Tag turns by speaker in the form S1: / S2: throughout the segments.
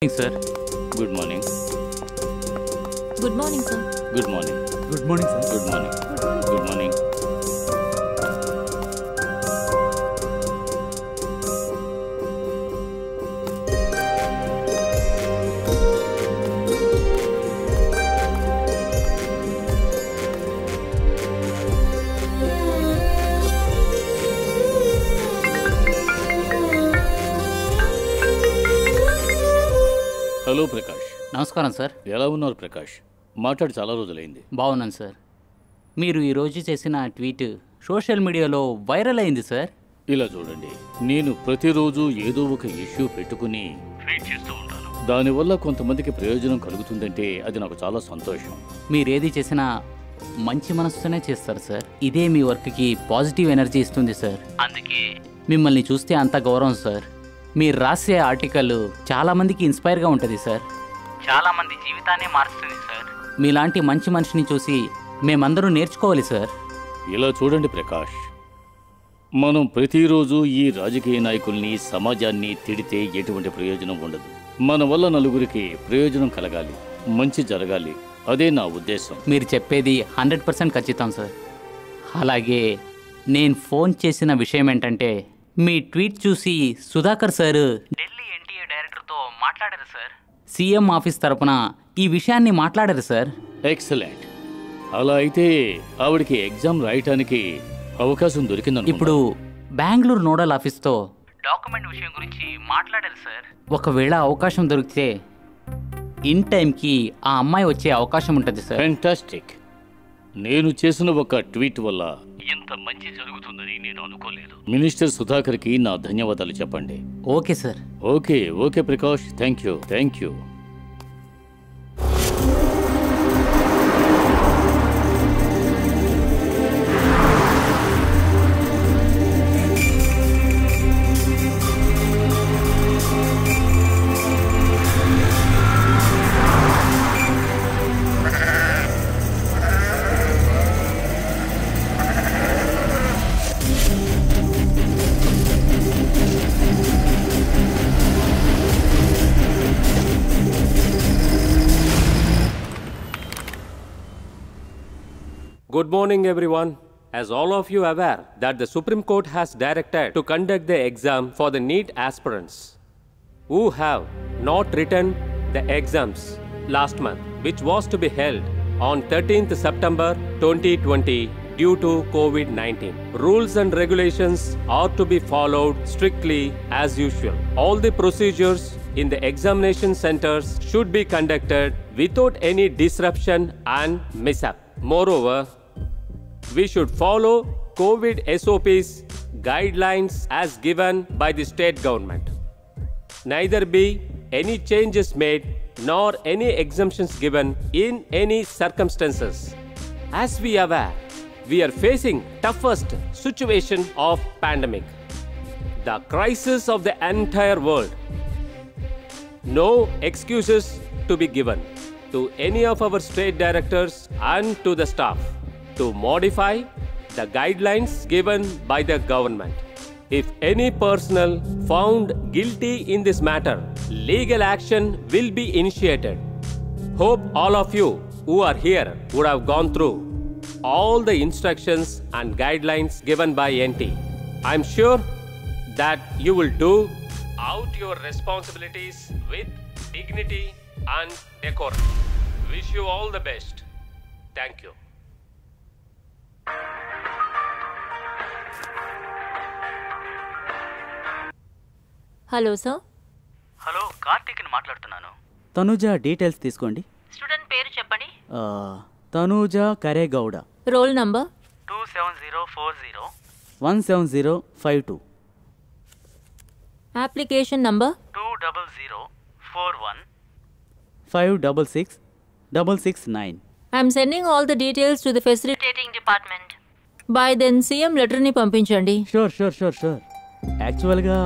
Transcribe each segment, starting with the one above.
S1: Sir.
S2: Good morning.
S3: Good morning, sir.
S2: Good morning.
S1: Good morning, sir.
S2: Good morning. Good morning. Hello Prakash.
S1: నమస్కారం sir.
S2: ఎలా ఉన్నారు ప్రకాష్? మాట్లాడి చాలా రోజులైంది.
S1: బాగున్నాను సార్. మీరు ఈరోజు చేసిన ట్వీట్ సోషల్ మీడియాలో వైరల్ అయింది సార్.
S2: ఇలా చూడండి, నేను ప్రతిరోజు ఏదో ఒక ఇష్యూ పెట్టుకుని ట్వీట్ చేస్తూ ఉంటాను. దానివల్ల కొంతమందికి ప్రయోజనం కలుగుతుందంటే అది నాకు చాలా సంతోషం.
S1: మీరేది చేసినా మంచి మనసుతోనే చేస్తారు సార్. ఇదే మీ వర్క్కి పాజిటివ్ ఎనర్జీ ఇస్తుంది సార్. అందుకే మిమ్మల్ని చూస్తే అంత గౌరవం సార్. మీరు రాసే ఆర్టికల్ చాలామందికి ఇన్స్పైర్గా ఉంటుంది సార్. చాలామంది జీవితాన్ని మారుస్తుంది సార్. మీలాంటి మంచి మనిషిని చూసి మేమందరూ నేర్చుకోవాలి సార్.
S2: ఇలా చూడండి ప్రకాష్, మనం ప్రతిరోజు ఈ రాజకీయ నాయకుల్ని, సమాజాన్ని తిడితే ఎటువంటి ప్రయోజనం ఉండదు. మన వల్ల నలుగురికి ప్రయోజనం కలగాలి, మంచి జరగాలి. అదే నా ఉద్దేశం.
S1: మీరు చెప్పేది 100% ఖచ్చితం సార్. అలాగే నేను ఫోన్ చేసిన విషయం ఏంటంటే, మీ ట్వీట్ చూసి సుధాకర్ సార్ ఢిల్లీ ఎన్టీఏ డైరెక్టర్తో మాట్లాడారు సార్. సీఎం ఆఫీస్ తరపున ఈ విషయాన్ని మాట్లాడారు సార్.
S2: ఎక్సలెంట్. అలా అయితే ఆవిడకి ఎగ్జామ్ రాయటానికి అవకాశం దొరికిందని
S1: ఇప్పుడు బెంగళూరు నోడల్ ఆఫీస్తో డాక్యుమెంట్ విషయం గురించి మాట్లాడారు సార్. ఒకవేళ అవకాశం దొరికితే ఇన్ టైంకి ఆ అమ్మాయి వచ్చే అవకాశం ఉంటుంది సార్.
S2: ఫ్యాంటాస్టిక్. నేను చేసిన ఒక ట్వీట్ వల్ల ఇంత మంచి జరుగుతుందని నేను అనుకోలేదు. మినిస్టర్ సుధాకర్కి నా ధన్యవాదాలు చెప్పండి.
S1: Okay sir.
S2: Okay okay Prakash, thank you. Thank you.
S4: Good morning everyone. As all of you are aware that the Supreme Court has directed to conduct the exam for the NEET aspirants who have not written the exams last month, which was to be held on 13th September 2020 due to COVID-19. Rules and regulations are to be followed strictly as usual. All the procedures in the examination centers should be conducted without any disruption and mishap. Moreover, we should follow COVID SOPs guidelines as given by the state government. Neither be any changes made nor any exemptions given in any circumstances. As we are aware, we are facing toughest situation of pandemic, the crisis of the entire world. No excuses to be given to any of our state directors and to the staff to modify the guidelines given by the government. If any personnel found guilty in this matter, legal action will be initiated. Hope all of you who are here would have gone through all the instructions and guidelines given by NT. I am sure that you will do out your responsibilities with dignity and decorum. Wish you all the best. Thank you.
S3: Hello sir.
S1: Hello, కార్తీక్ని మాట్లాడుతున్నాను.
S5: Tanuja details తీసుకోండి.
S3: Student పేరు చెప్పండి.
S5: Tanuja Karegowda.
S3: Roll number
S1: 27040
S5: 17052.
S3: Application number
S1: 20041
S5: 566669.
S3: I'm sending all the details to the facilitating department. By then CM లెటర్ని పంపించండి.
S5: Sure. యాక్చువల్గా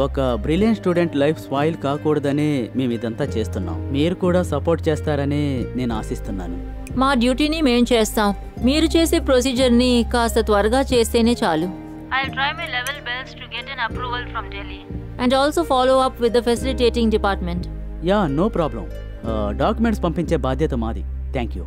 S5: ఒక brilliant student life spoil కాకూడదనే మేము ఇదంతా చేస్తున్నాం. మీరు కూడా సపోర్ట్ చేస్తారని నేను ఆశిస్తున్నాను.
S3: మా డ్యూటీని మేం చేస్తాం. మీరు చేసే ప్రొసీజర్ని కాస్త త్వరగా చేస్తేనే చాలు. I'll try my level best to get an approval from Delhi. and also follow up with the facilitating department.
S5: Yeah no problem. Documents పంపించే బాధ్యత మాది. Thank you.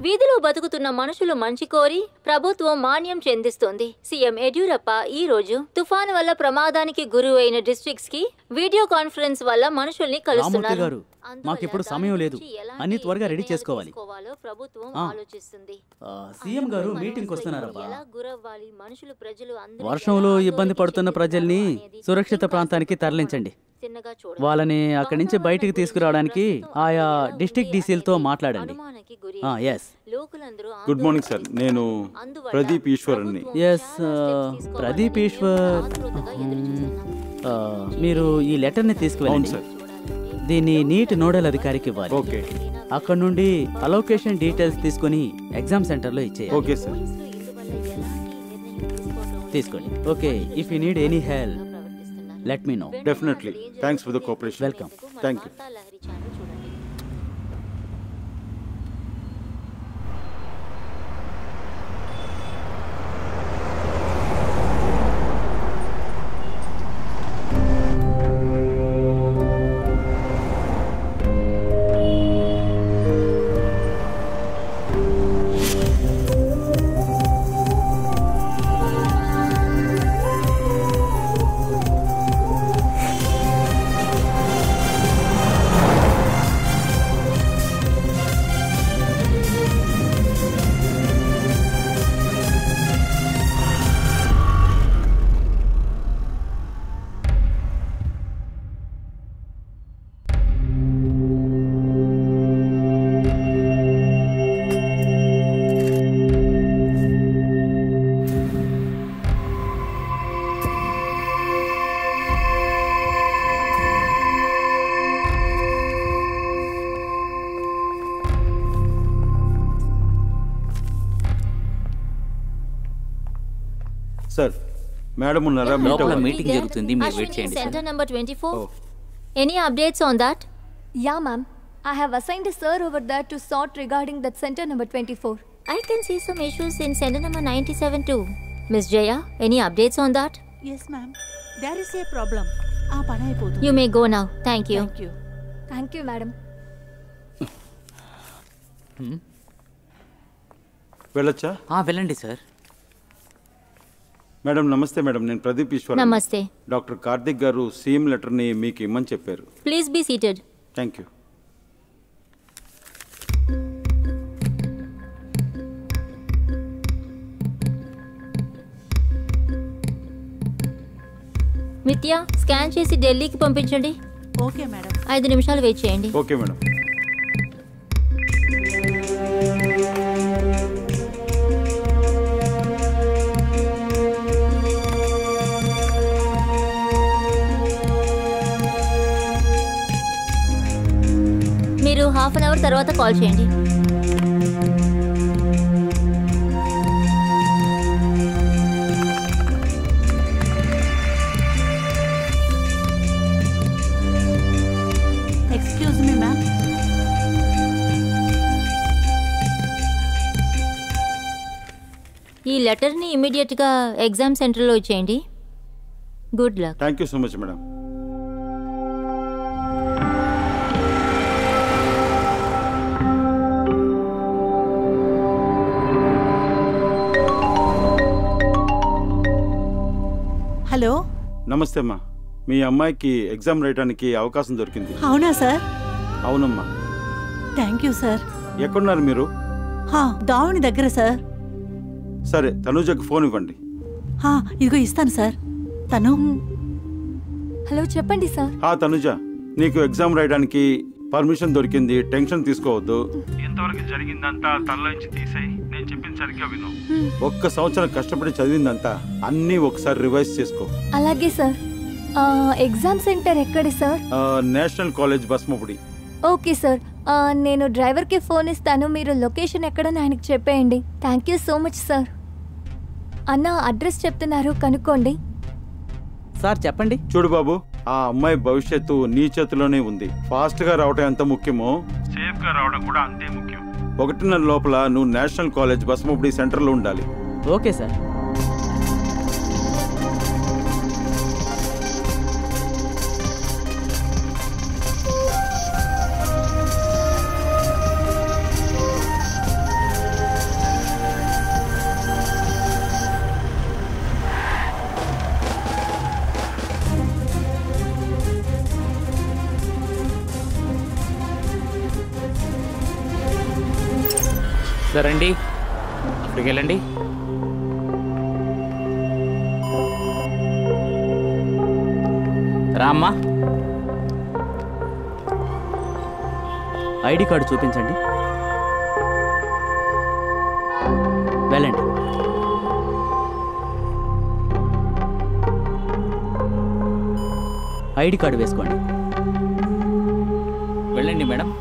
S3: వీధిలో బతుకుతున్న మనుషులు మంచి కోరి ప్రభుత్వం మాన్యం చెందిస్తుంది. సీఎం యడ్యూరప్ప ఈ రోజు తుఫాను వల్ల ప్రమాదానికి గురైన డిస్ట్రిక్ట్స్ కి వీడియో కాన్ఫరెన్స్ వల్ల మనుషుల్ని కలుస్తున్నారు.
S5: గారు, మాకిప్పుడు సమయం లేదు. అన్ని త్వరగా రెడీ చేసుకోవాలి.
S3: ప్రభుత్వం ఆలోచిస్తుంది.
S5: సీఎం గారు మీటింగ్ వస్తున్నారబ్బా.
S3: ఎలా గురవ్వాలి, మనుషులు ప్రజలు అందరూ
S5: వర్షంలో ఇబ్బంది పడుతున్న ప్రజల్ని సురక్షిత ప్రాంతానికి తరలించండి.
S3: చిన్నగా చూడండి.
S5: వాళ్ళని అక్కడి నుంచి బయటికి తీసుకురావడానికి ఆయా డిస్ట్రిక్ట్ డీసీలతో మాట్లాడండి. ఎస్
S6: గుడ్ మార్నింగ్ సార్, నేను ప్రదీప్ ఈశ్వర్ని.
S5: ఎస్ ప్రదీప్ ఈశ్వర్, మీరు ఈ లెటర్ని తీసుకువెళ్ళండి.
S6: సార్.
S5: దీన్ని నీట్ నోడల్ అధికారికి ఇవ్వాలి.
S6: ఓకే.
S5: అక్కడ నుండి అలొకేషన్ డీటెయిల్స్ తీసుకొని ఎగ్జామ్ సెంటర్లో ఇచ్చేయాలి.
S6: Okay sir.
S5: తీసుకోండి. Okay, if you need any help let me know.
S6: Definitely. Thanks for the cooperation.
S5: Welcome.
S6: Thank you. Sir, madam ఉన్నారా?
S1: లోపల మీటింగ్ జరుగుతుంది, మీరు వెయిట్ చేయండి.
S3: Centre number 24. Any updates on that?
S7: Yeah, ma'am. I have assigned a sir over there to sort regarding that center number 24.
S3: I can see some issues in center number 97 too. Miss Jaya, any updates on that?
S8: Yes, ma'am. There is a problem. పని అయిపోతుంది.
S3: You may go now. Thank you.
S8: Thank you.
S7: Thank you, madam.
S6: వెళ్ళొచ్చా?
S1: వెళ్ళండి sir.
S6: Madam నమస్తే. Madam, నేను Pradeep Eshwar.
S3: Namaste.
S6: Doctor Karthik గారు CM లెటర్ని మీకు ఇమ్మని చెప్పారు.
S3: Please be seated.
S6: Thank you.
S3: Mithya, scan చేసి ఢిల్లీకి పంపించండి.
S8: Okay madam.
S3: 5 నిమిషాలు వెయిట్ చేయండి.
S6: Okay madam.
S3: మీరు హాఫ్ అన్ అవర్ తర్వాత కాల్ చేయండి.
S8: Excuse me ma'am.
S3: ఈ లెటర్ని ఇమీడియట్గా ఎగ్జామ్ సెంటర్లో ఇచ్చేయండి. Good luck.
S6: Thank you so much madam.
S8: Hello.
S6: నమస్తే అమ్మా. మీ అమ్మాయికి ఎగ్జామ్ రాయడానికి అవకాశం దొరికింది.
S8: అవునా సార్?
S6: అవునమ్మా.
S8: Thank you sir.
S6: ఎక్కడున్నారు మీరు?
S8: దావుని దగ్గర సార్.
S6: సరే, తనుజకు ఫోన్ ఇవ్వండి.
S8: ఇదిగో ఇస్తాను సార్. తను.
S7: హలో, చెప్పండి సార్.
S6: తనుజ, నీకు ఎగ్జామ్ రాయడానికి పర్మిషన్ దొరికింది. టెన్షన్ తీసుకోవద్దు. ఎంతవరకు జరిగిందంతా తనలోంచి తీసేయి. నేను చెప్పింది సరిగ్గా విను. 1 సంవత్సరం కష్టపడి చదివిందంతా అన్నీ ఒకసారి రివైజ్ చేసుకో.
S7: అలాగే సార్. ఎగ్జామ్ సెంటర్ ఎక్కడ sir?
S6: National College Basmapudi.
S7: Okay sir, నేను డ్రైవర్కి ఫోన్ ఇస్తాను, మీరు లొకేషన్ ఎక్కడని ఆయనకు చెప్పేయండి. Thank you so much sir. అన్న అడ్రస్ చెప్తున్నారు, కనుక్కోండి.
S5: సార్ చెప్పండి.
S6: చూడు బాబు, ఆ అమ్మాయి భవిష్యత్తు నీ చేతిలోనే ఉంది. ఫాస్ట్ గా రావడం ఎంత ముఖ్యమో సేఫ్ గా రావడం కూడా అంతే ముఖ్యం. 1:30 లోపల నువ్వు నేషనల్ కాలేజ్ బస్మపుడి సెంటర్ లో ఉండాలి.
S5: Okay sir.
S1: సరే అండి, అక్కడికి వెళ్ళండి. రామ్మా.
S5: ఐడి కార్డు చూపించండి. వెళ్ళండి. ఐడి కార్డు వేసుకోండి.
S1: వెళ్ళండి మేడం.